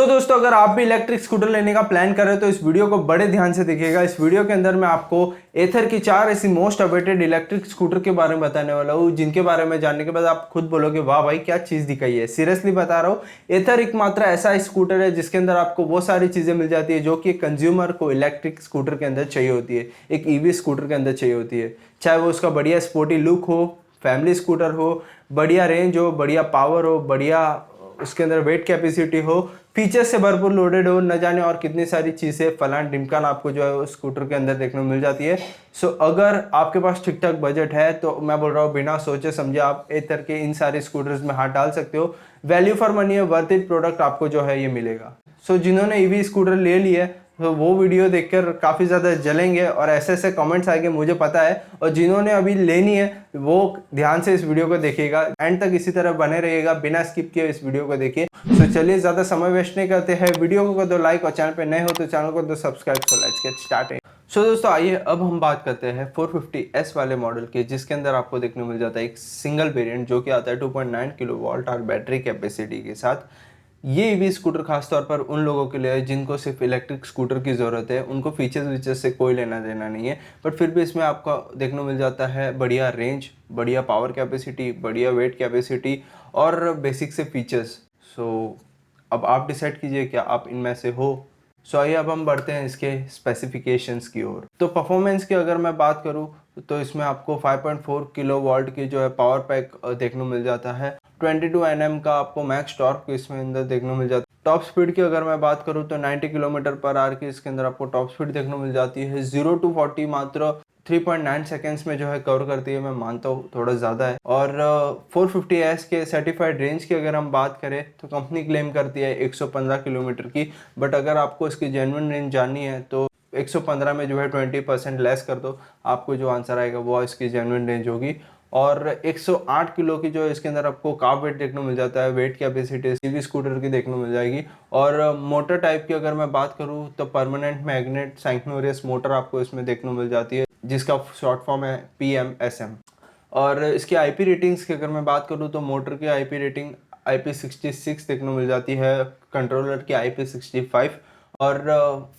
तो दोस्तों अगर आप भी इलेक्ट्रिक स्कूटर लेने का प्लान कर रहे हो तो इस वीडियो को बड़े ध्यान से देखिएगा। इस वीडियो के अंदर मैं आपको एथर की 4 ऐसी मोस्ट अवेटेड इलेक्ट्रिक स्कूटर के बारे में बताने वाला हूँ, जिनके बारे में जानने के बाद आप खुद बोलोगे वाह भाई क्या चीज़ दिखाई है। सीरियसली बता रहा हूँ, एथर एकमात्र ऐसा स्कूटर है जिसके अंदर आपको वो सारी चीज़ें मिल जाती है जो कि कंज्यूमर को इलेक्ट्रिक स्कूटर के अंदर चाहिए होती है, एक ईवी स्कूटर के अंदर चाहिए होती है। चाहे वो उसका बढ़िया स्पोर्टी लुक हो, फैमिली स्कूटर हो, बढ़िया रेंज हो, बढ़िया पावर हो, बढ़िया उसके अंदर वेट कैपेसिटी हो, फीचर्स से भरपूर लोडेड हो, न जाने और कितनी सारी चीज़ें फलान ढिमकान आपको जो है वो स्कूटर के अंदर देखने को मिल जाती है। सो अगर आपके पास ठीक ठाक बजट है तो मैं बोल रहा हूँ बिना सोचे समझे आप एथर के इन सारे स्कूटर्स में हाथ डाल सकते हो। वैल्यू फॉर मनी है, वर्थ इट प्रोडक्ट आपको जो है ये मिलेगा। सो जिन्होंने ईवी स्कूटर ले लिया है तो वो वीडियो देखकर काफ़ी ज़्यादा जलेंगे और ऐसे ऐसे कमेंट्स आएंगे, मुझे पता है। और जिन्होंने अभी लेनी है वो ध्यान से इस वीडियो को देखिएगा, एंड तक इसी तरह बने रहिएगा, बिना स्किप किए इस वीडियो को देखिए। तो चलिए ज़्यादा समय वेस्ट नहीं करते हैं, वीडियो को कर दो लाइक और चैनल पे नए हो तो चैनल को दो subscribe. So let's get started. So दोस्तों आइए अब हम बात करते हैं 450S वाले मॉडल के, जिसके अंदर आपको देखने को मिल जाता है एक सिंगल वेरिएंट जो कि आता है 2.9 किलोवाट और बैटरी कैपेसिटी के साथ। ये ईवी स्कूटर खासतौर पर उन लोगों के लिए है जिनको सिर्फ इलेक्ट्रिक स्कूटर की ज़रूरत है, उनको फीचर्स वीचर्स से कोई लेना देना नहीं है। बट फिर भी इसमें आपको देखने को मिल जाता है बढ़िया रेंज, बढ़िया पावर कैपेसिटी, बढ़िया वेट कैपेसिटी और बेसिक से फीचर्स। सो अब आप डिसाइड कीजिए क्या आप इनमें से हो। सो आइए अब हम बढ़ते हैं इसके स्पेसिफिकेशंस की ओर। तो परफॉर्मेंस की अगर मैं बात करूं तो इसमें आपको 5.4 किलोवाट की जो है पावर पैक देखने को मिल जाता है। 22 Nm का आपको मैक्स टॉर्क इसमें अंदर देखने को मिल जाता है। टॉप स्पीड की अगर मैं बात करूं तो 90 किलोमीटर पर आवर की इसके अंदर आपको टॉप स्पीड देखने को मिल जाती है। 0 to 40 मात्र 3.9 सेकेंड्स में जो है कवर करती है। मैं मानता हूँ थोड़ा ज़्यादा है। और 450S के सर्टिफाइड रेंज की अगर हम बात करें तो कंपनी क्लेम करती है 115 किलोमीटर की, बट अगर आपको इसकी जेन्युइन रेंज जाननी है तो 115 में जो है 20% लेस कर दो, आपको जो आंसर आएगा वो इसकी जेन्युइन रेंज होगी। और 108 किलो की जो इसके अंदर आपको कार्ब वेट देखने को मिल जाता है। वेट कैपेसिटी सीवी स्कूटर की देखने को मिल जाएगी। और मोटर टाइप की अगर मैं बात करूँ तो परमानेंट मैग्नेट साइक्लोरियस मोटर आपको इसमें देखने को मिल जाती है, जिसका शॉर्ट फॉर्म है PMSM। और इसकी IP रेटिंग्स की अगर मैं बात करूँ तो मोटर की IP रेटिंग IP66 देखने को मिल जाती है, कंट्रोलर की IP65। और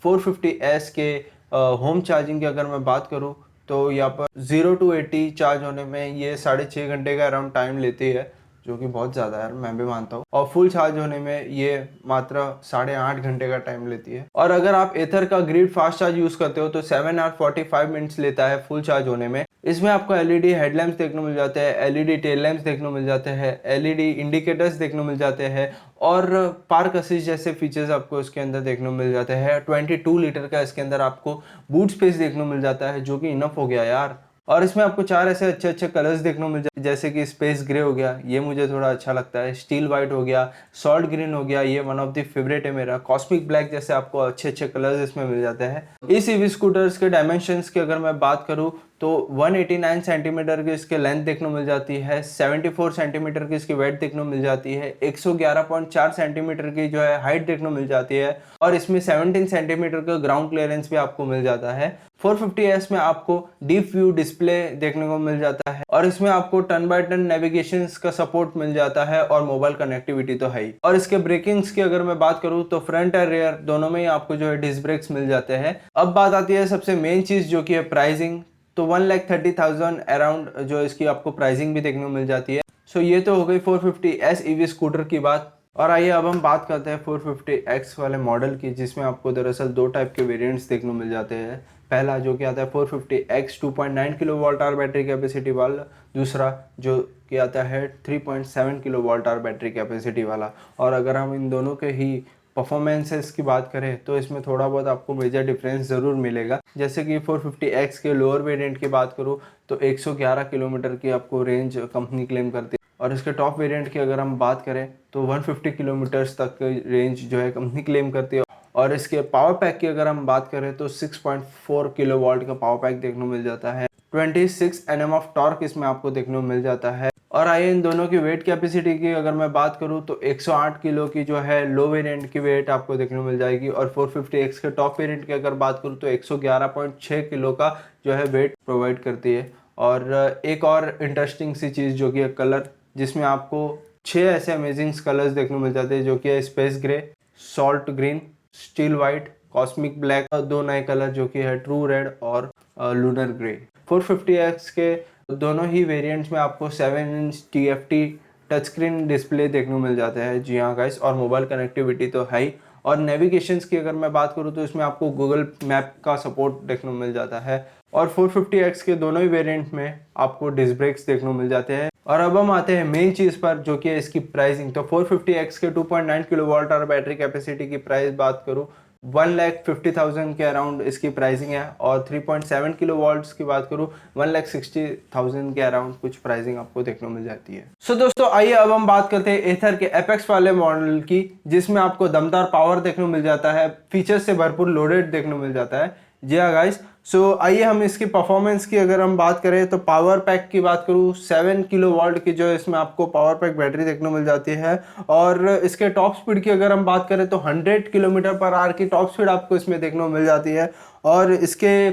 450S के होम चार्जिंग की अगर मैं बात करूँ तो यहाँ पर 0 to 80 चार्ज होने में ये 6.5 घंटे का अराउंड टाइम लेती है, जो कि बहुत ज़्यादा है यार, मैं भी मानता हूँ। और फुल चार्ज होने में ये मात्र 8.5 घंटे का टाइम लेती है। और अगर आप एथर का ग्रिड फास्ट चार्ज यूज़ करते हो तो 7 आवर 45 मिनट्स लेता है फुल चार्ज होने में। इसमें आपको LED हेडलैम्प्स देखने को मिल जाते हैं, LED टेल लैम्प्स देखने को मिल जाते हैं, LED इंडिकेटर्स देखने को मिल जाते हैं और पार्क असिस्ट जैसे फीचर्स आपको इसके अंदर देखने को मिल जाते हैं। 22 लीटर का इसके अंदर आपको बूट स्पेस देखने को मिल जाता है, जो कि इनफ हो गया यार। और इसमें आपको 4 ऐसे अच्छे अच्छे कलर्स देखने को मिल जाते हैं, जैसे कि स्पेस ग्रे हो गया, ये मुझे थोड़ा अच्छा लगता है, स्टील वाइट हो गया, सॉल्ट ग्रीन हो गया, ये वन ऑफ द फेवरेट है मेरा, कॉस्मिक ब्लैक जैसे आपको अच्छे अच्छे कलर्स इसमें मिल जाते हैं। इस ईवी स्कूटर्स के डायमेंशंस की अगर मैं बात करूं तो 189 सेंटीमीटर की इसके लेंथ देखने को मिल जाती है, 74 सेंटीमीटर की इसकी वेट देखने को मिल जाती है, 111.4 सेंटीमीटर की जो है हाइट देखने को मिल जाती है और इसमें 17 सेंटीमीटर का ग्राउंड क्लियरेंस भी आपको मिल जाता है। 450S में आपको डीप व्यू डिस्प्ले देखने को मिल जाता है और इसमें आपको टर्न बाय टर्न नेविगेशन का सपोर्ट मिल जाता है और मोबाइल कनेक्टिविटी तो है ही। और इसके ब्रेकिंग्स की अगर मैं बात करूं तो फ्रंट और रियर दोनों में ही आपको जो है डिस्क ब्रेक्स मिल जाते हैं। अब बात आती है सबसे मेन चीज जो कि है प्राइसिंग। तो 1,30,000 अराउंड जो इसकी आपको प्राइसिंग भी देखने को मिल जाती है। सो ये तो हो गई 450S ईवी स्कूटर की बात। और आइए अब हम बात करते हैं 450X वाले मॉडल की, जिसमें आपको दरअसल दो टाइप के वेरिएंट्स देखने को मिल जाते हैं। पहला जो कि आता है 450X 2.9 kilowatt hour battery capacity वाला, दूसरा जो कि आता है 3.7 किलोवाट आवर बैटरी कैपेसिटी वाला। और अगर हम इन दोनों के ही परफॉर्मेंसेस की बात करें तो इसमें थोड़ा बहुत आपको मेजर डिफरेंस ज़रूर मिलेगा। जैसे कि 450X के लोअर वेरिएंट की बात करूँ तो 111 किलोमीटर की आपको रेंज कंपनी क्लेम करती है और इसके टॉप वेरिएंट की अगर हम बात करें तो 150 किलोमीटर्स तक की रेंज जो है कंपनी क्लेम करती है। और इसके पावर पैक की अगर हम बात करें तो 6.4 किलोवाट का पावर पैक देखने को मिल जाता है, 26 Nm ऑफ टॉर्क इसमें आपको देखने को मिल जाता है। और आइए इन दोनों की वेट कैपेसिटी की अगर मैं बात करूं तो 108 किलो की जो है लो वेरिएंट की वेट आपको देखने को मिल जाएगी और 450X के टॉप वेरिएंट की अगर बात करूं तो 111.6 किलो का जो है वेट प्रोवाइड करती है। और एक और इंटरेस्टिंग सी चीज़ जो कि है कलर, जिसमें आपको 6 ऐसे अमेजिंग कलर्स देखने को मिल जाते हैं जो कि है space grey, salt green, steel white, cosmic black, दो नए कलर जो कि है ट्रू रेड और लूनर ग्रे। 450X के दोनों ही वेरिएंट्स में आपको 7 inch TFT touch screen display देखने को मिल जाता है। जी हाँ गाइस, और मोबाइल कनेक्टिविटी तो है ही। और नेविगेशंस की अगर मैं बात करूँ तो इसमें आपको गूगल मैप का सपोर्ट देखने को मिल जाता है। और 450X के दोनों ही वेरिएंट में आपको डिस्क ब्रेक्स देखने को मिल जाते हैं। और अब हम आते हैं मेन चीज़ पर, जो कि है इसकी प्राइसिंग। तो 450X के 2.9 किलोवाट और बैटरी कैपेसिटी की प्राइस बात करूँ 1,50,000 के अराउंड इसकी प्राइसिंग है। और 3.7 किलोवाट्स की बात करूँ 1,60,000 के अराउंड कुछ प्राइसिंग आपको देखने को मिल जाती है। सो दोस्तों, आइए अब हम बात करते हैं एथर के एपेक्स वाले मॉडल की, जिसमें आपको दमदार पावर देखने को मिल जाता है, फीचर्स से भरपूर लोडेड देखने को मिल जाता है। जी हाँ गाइस, सो आइए हम इसकी परफॉर्मेंस की अगर हम बात करें तो पावर पैक की बात करूँ 7 किलोवाट की जो है इसमें आपको पावर पैक बैटरी देखने को मिल जाती है। और इसके टॉप स्पीड की अगर हम बात करें तो 100 किलोमीटर पर आवर की टॉप स्पीड आपको इसमें देखने को मिल जाती है। और इसके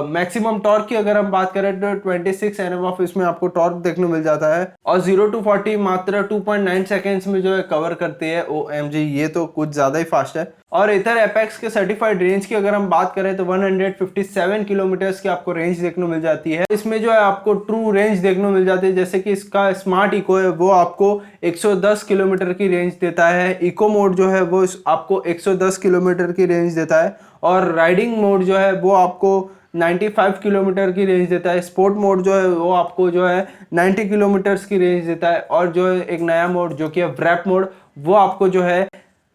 मैक्सिमम टॉर्क की अगर हम बात करें तो 26 Nm ऑफ इसमें आपको टॉर्क देखने को मिल जाता है। और 0 to 40 मात्र 2.9 सेकेंड्स में जो है कवर करती है OMG, ये तो कुछ ज़्यादा ही फास्ट है। और एथर एपेक्स के सर्टिफाइड रेंज की अगर हम बात करें तो 157 किलोमीटर्स की आपको रेंज देखने को मिल जाती है। इसमें जो है आपको ट्रू रेंज देखने को मिल जाती है, जैसे कि इसका स्मार्ट इको है वो आपको 110 किलोमीटर की रेंज देता है। इको मोड जो है वो आपको 110 किलोमीटर की रेंज देता है। और राइडिंग मोड जो है वो आपको 95 किलोमीटर की रेंज देता है। स्पोर्ट मोड जो है वो आपको जो है 90 किलोमीटर्स की रेंज देता है। और जो है एक नया मोड जो कि है व्रैप मोड, वो आपको जो है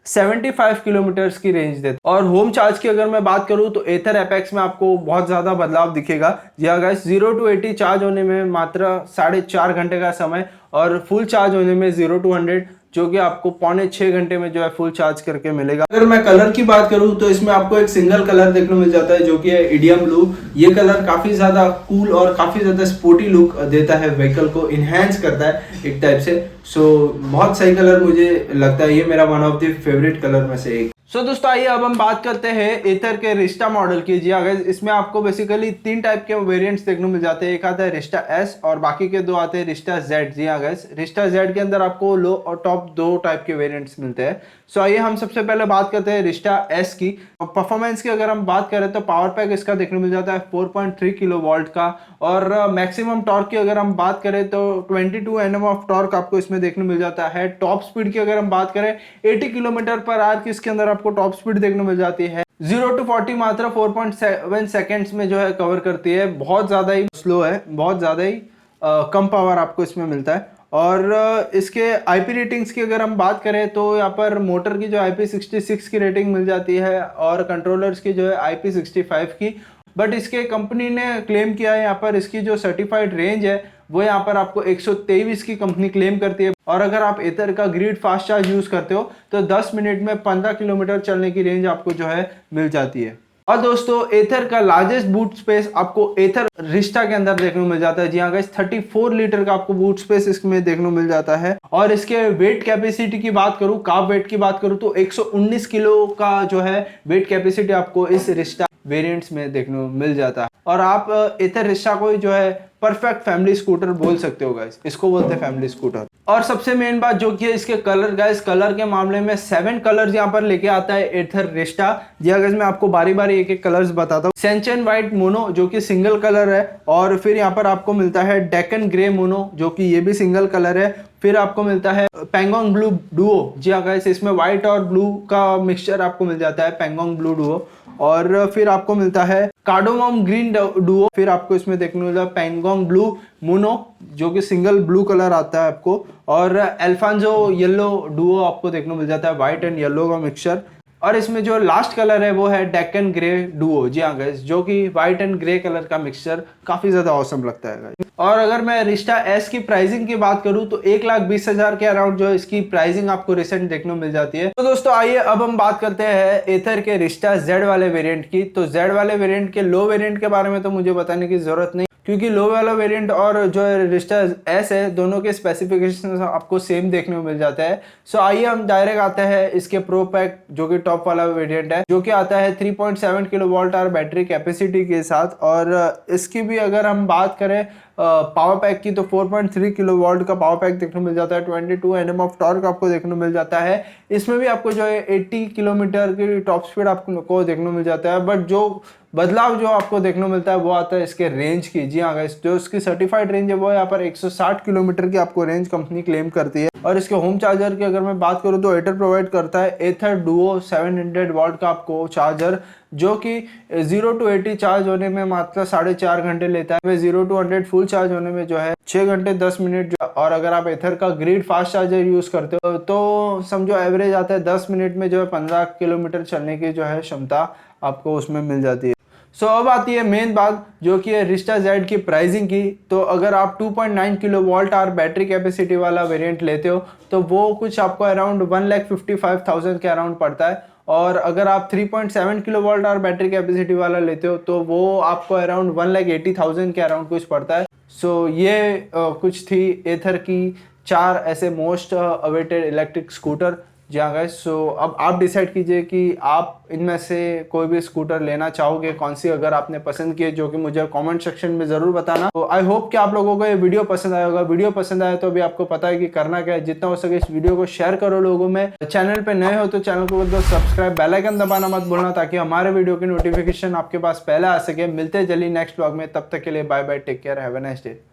75 किलोमीटर्स की रेंज देता है। और होम चार्ज की अगर मैं बात करूं तो एथर एपेक्स में आपको बहुत ज़्यादा बदलाव दिखेगा। जी हाँ गाइस, 0 to 80 चार्ज होने में मात्र 4.5 घंटे का समय, और फुल चार्ज होने में 0 to 100 जो कि आपको 5.25 घंटे में जो है फुल चार्ज करके मिलेगा। अगर मैं कलर की बात करूं तो इसमें आपको एक सिंगल कलर देखने को मिल जाता है जो कि है इडियम ब्लू। ये कलर काफी ज्यादा कूल और काफी ज्यादा स्पोर्टी लुक देता है, व्हीकल को इनहेंस करता है एक टाइप से। सो बहुत सही कलर मुझे लगता है, ये मेरा one of the favourite colour में से एक। सो दोस्तों, आइए अब हम बात करते हैं एथर के रिस्टा मॉडल की। जी अगर इसमें आपको बेसिकली 3 टाइप के वेरिएंट्स देखने को मिल जाते हैं। एक आता है रिस्टा S और बाकी के 2 आते हैं रिस्टा Z। जी अगर रिस्टा Z के अंदर आपको लो और टॉप 2 टाइप के वेरिएंट्स मिलते हैं। सो आइए हम सबसे पहले बात करते हैं रिस्टा S की। परफॉर्मेंस की अगर हम बात करें तो पावर पैक इसका देखने को मिल जाता है 4.3 किलोवाट का। और मैक्सिमम टॉर्क की अगर हम बात करें तो 22 Nm ऑफ टॉर्क आपको इसमें देखने को मिल जाता है। टॉप स्पीड की अगर हम बात करें 80 किलोमीटर पर आवर की इसके अंदर आपको टॉप स्पीड देखने को मिल जाती है। 0 to 40 मात्र 4.7 सेकेंड्स में जो है कवर करती है। बहुत ज़्यादा ही स्लो है, बहुत ज़्यादा ही कम पावर आपको इसमें मिलता है। और इसके IP रेटिंग्स की अगर हम बात करें तो यहाँ पर मोटर की जो IP66 की रेटिंग मिल जाती है और कंट्रोलर्स की जो है IP65 की। बट इसके कंपनी ने क्लेम किया है यहाँ पर इसकी जो सर्टिफाइड रेंज है वो यहाँ पर आपको 123 की कंपनी क्लेम करती है। और अगर आप एथर का ग्रिड फास्ट चार्ज यूज करते हो तो 10 मिनट में 15 किलोमीटर चलने की रेंज आपको जो है मिल जाती है। और दोस्तों, एथर का लार्जेस्ट बूट स्पेस आपको एथर रिस्टा के अंदर देखने को मिल जाता है। जी हाँ गाइस, 34 लीटर का आपको बूट स्पेस इसमें देखने को मिल जाता है। और इसके वेट कैपेसिटी की बात करूं, कार्ब वेट की बात करूं तो 119 किलो का जो है वेट कैपेसिटी आपको इस रिस्टा वेरिएंट्स में देखने को मिल जाता है। और आप एथर रिस्टा को जो है परफेक्ट फैमिली स्कूटर बोल सकते हो गाइस, इसको बोलते हैं फैमिली स्कूटर। और सबसे मेन बात जो कि है इसके कलर गाइस, कलर के मामले में 7 कलर्स यहाँ पर लेके आता है एथर रिस्टा। जी गाइस, मैं आपको बारी बारी एक एक कलर्स बताता हूँ। सेंचन व्हाइट मोनो जो कि सिंगल कलर है, और फिर यहाँ पर आपको मिलता है डेक्कन ग्रे मोनो जो कि ये भी सिंगल कलर है। फिर आपको मिलता है पैंगोंग ब्लू डुओ। जी हाँ गाइस, इसमें व्हाइट और ब्लू का मिक्सचर आपको मिल जाता है, पैंगोंग ब्लू डुओ। और फिर आपको मिलता है कार्डोमम ग्रीन डुओ। फिर आपको इसमें देखने को मिलता है पैंगोंग ब्लू मोनो जो कि सिंगल ब्लू कलर आता है आपको। और अल्फांजो येलो डुओ आपको देखने को मिल जाता है, व्हाइट एंड येलो का मिक्सचर। और इसमें जो लास्ट कलर है वो है डेक्कन ग्रे डुओ। जी हाँ गाइस, जो कि व्हाइट एंड ग्रे कलर का मिक्सचर काफी ज्यादा औसम लगता है गाइस। और अगर मैं रिस्टा S की प्राइसिंग की बात करूं तो 1,20,000 के अराउंड जो है इसकी प्राइसिंग आपको रिसेंट देखने को मिल जाती है। तो दोस्तों, आइए अब हम बात करते हैं एथर के रिस्टा Z वाले वेरिएंट की। तो Z वाले वेरिएंट के लो वेरिएंट के बारे में तो मुझे बताने की जरूरत नहीं, क्योंकि लो वाला वेरिएंट और जो रिस्टा एस है दोनों के स्पेसिफिकेशन आपको सेम देखने को मिल जाता है। सो आइए हम डायरेक्ट आते हैं इसके प्रो पैक जो कि टॉप वाला वेरिएंट है, जो कि आता है 3.7 किलोवाट आवर बैटरी कैपेसिटी के साथ। और इसकी भी अगर हम बात करें पावर पैक की तो 4.3 किलोवाट का पावर पैक देखने को मिल जाता है। 22 Nm ऑफ टॉर्क आपको देखने को मिल जाता है। इसमें भी आपको जो है 80 किलोमीटर की टॉप स्पीड आपको देखने को मिल जाता है। बट जो बदलाव जो आपको देखने को मिलता है वो आता है इसके रेंज की। जी हाँ गाइस, जो इसकी सर्टिफाइड रेंज है वो यहाँ पर 160 किलोमीटर की आपको रेंज कंपनी क्लेम करती है। और इसके होम चार्जर की अगर मैं बात करूँ तो एथर प्रोवाइड करता है एथर डुओ 700 वाट का आपको चार्जर, जो कि 0 to 80 चार्ज होने में मात्र 4.5 घंटे लेता है। 0 to 100 फुल चार्ज होने में जो है 6 घंटे 10 मिनट। और अगर आप एथर का ग्रिड फास्ट चार्जर यूज करते हो तो समझो एवरेज आता है 10 मिनट में जो है 15 किलोमीटर चलने की जो है क्षमता आपको उसमें मिल जाती है। सो अब आती है मेन बात जो कि है रिस्टा जेड की प्राइसिंग की। तो अगर आप 2.9 किलोवाट आवर बैटरी कैपेसिटी वाला वेरिएंट लेते हो तो वो कुछ आपको अराउंड 1,55,000 के अराउंड पड़ता है। और अगर आप 3.7 किलोवाट आवर बैटरी कैपेसिटी वाला लेते हो तो वो आपको अराउंड 1,80,000 के अराउंड कुछ पड़ता है। सो ये कुछ थी एथर की 4 ऐसे मोस्ट अवेटेड इलेक्ट्रिक स्कूटर। जी हाँ गाइस, सो अब आप डिसाइड कीजिए कि आप इनमें से कोई भी स्कूटर लेना चाहोगे कौन सी, अगर आपने पसंद किए, जो कि मुझे कमेंट सेक्शन में ज़रूर बताना। तो आई होप कि आप लोगों को ये वीडियो पसंद आया होगा। वीडियो पसंद आया तो अभी आपको पता है कि करना क्या है, जितना हो सके इस वीडियो को शेयर करो लोगों में। चैनल पे नए हो तो चैनल को कर दो सब्सक्राइब, बेल आइकन दबाना मत भूलना ताकि हमारे वीडियो की नोटिफिकेशन आपके पास पहले आ सके। मिलते हैं जल्दी नेक्स्ट व्लॉग में, तब तक के लिए bye bye, take care, have a nice day.